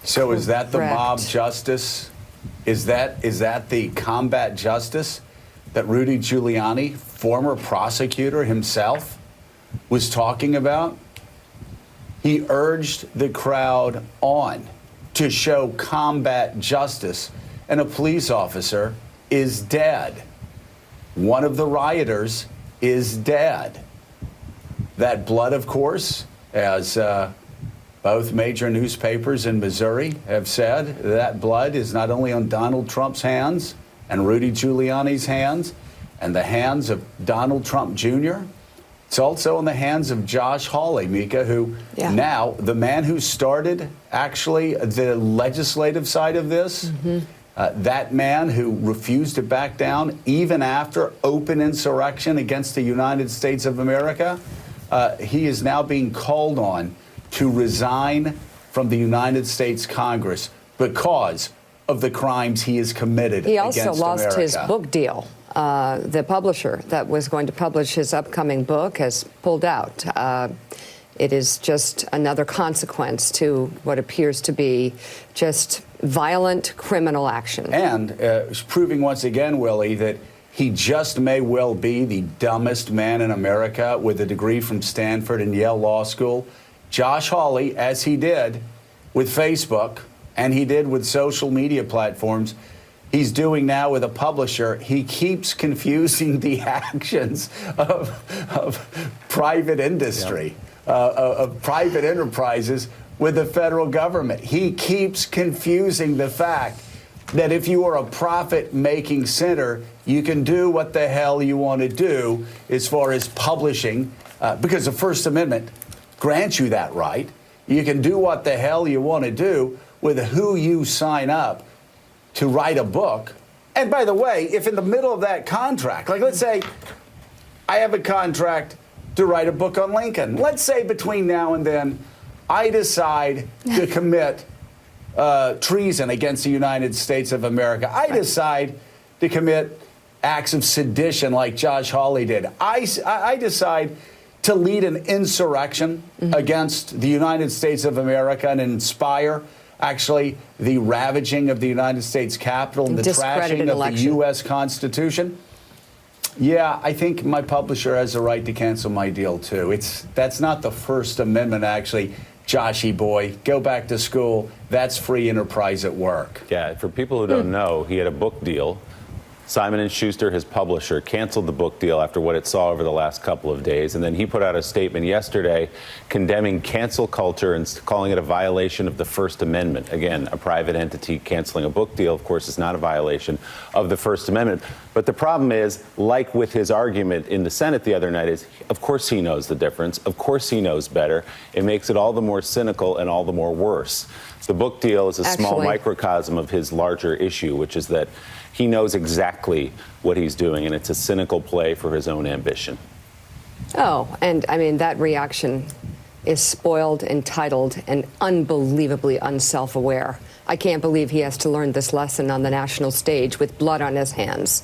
So is that the Correct. mob justice? Is that the combat justice that Rudy Giuliani, former prosecutor himself, was talking about? He urged the crowd on to show combat justice, and a police officer is dead. One of the rioters is dead. That blood, of course, as both major newspapers in Missouri have said, that blood is not only on Donald Trump's hands and Rudy Giuliani's hands and the hands of Donald Trump Jr., it's also in the hands of Josh Hawley, Mika, who now, the man who started actually the legislative side of this, that man who refused to back down even after open insurrection against the United States of America, he is now being called on to resign from the United States Congress because of the crimes he has committed against America. He also lost his book deal. The publisher that was going to publish his upcoming book has pulled out. It is just another consequence to what appears to be just violent criminal action. And proving once again, Willie, that he just may well be the dumbest man in America with a degree from Stanford and Yale Law School. Josh Hawley, as he did with Facebook and he did with social media platforms, he's doing now with a publisher. He keeps confusing the actions of private industry, of private enterprises with the federal government. He keeps confusing the fact that if you are a profit-making center, you can do what the hell you want to do as far as publishing, because the First Amendment grants you that right. You can do what the hell you want to do with who you sign up to write a book. And by the way, if in the middle of that contract, like let's say I have a contract to write a book on Lincoln. Let's say between now and then I decide to commit treason against the United States of America. I decide to commit acts of sedition like Josh Hawley did. I decide to lead an insurrection against the United States of America and inspire actually the ravaging of the United States Capitol and the trashing of the U.S. Constitution. Yeah, I think my publisher has a right to cancel my deal, too. That's not the First Amendment, actually. Joshy boy, go back to school. That's free enterprise at work. Yeah, for people who don't know, he had a book deal. Simon & Schuster, his publisher, canceled the book deal after what it saw over the last couple of days. And then he put out a statement yesterday condemning cancel culture and calling it a violation of the First Amendment. Again, a private entity canceling a book deal, of course, is not a violation of the First Amendment. But the problem is, like with his argument in the Senate the other night, is of course he knows the difference. Of course he knows better. It makes it all the more cynical and all the more worse. The book deal is a small microcosm of his larger issue, which is that he knows exactly what he's doing, and it's a cynical play for his own ambition. Oh, and I mean, that reaction is spoiled, entitled, and unbelievably unself-aware. I can't believe he has to learn this lesson on the national stage with blood on his hands.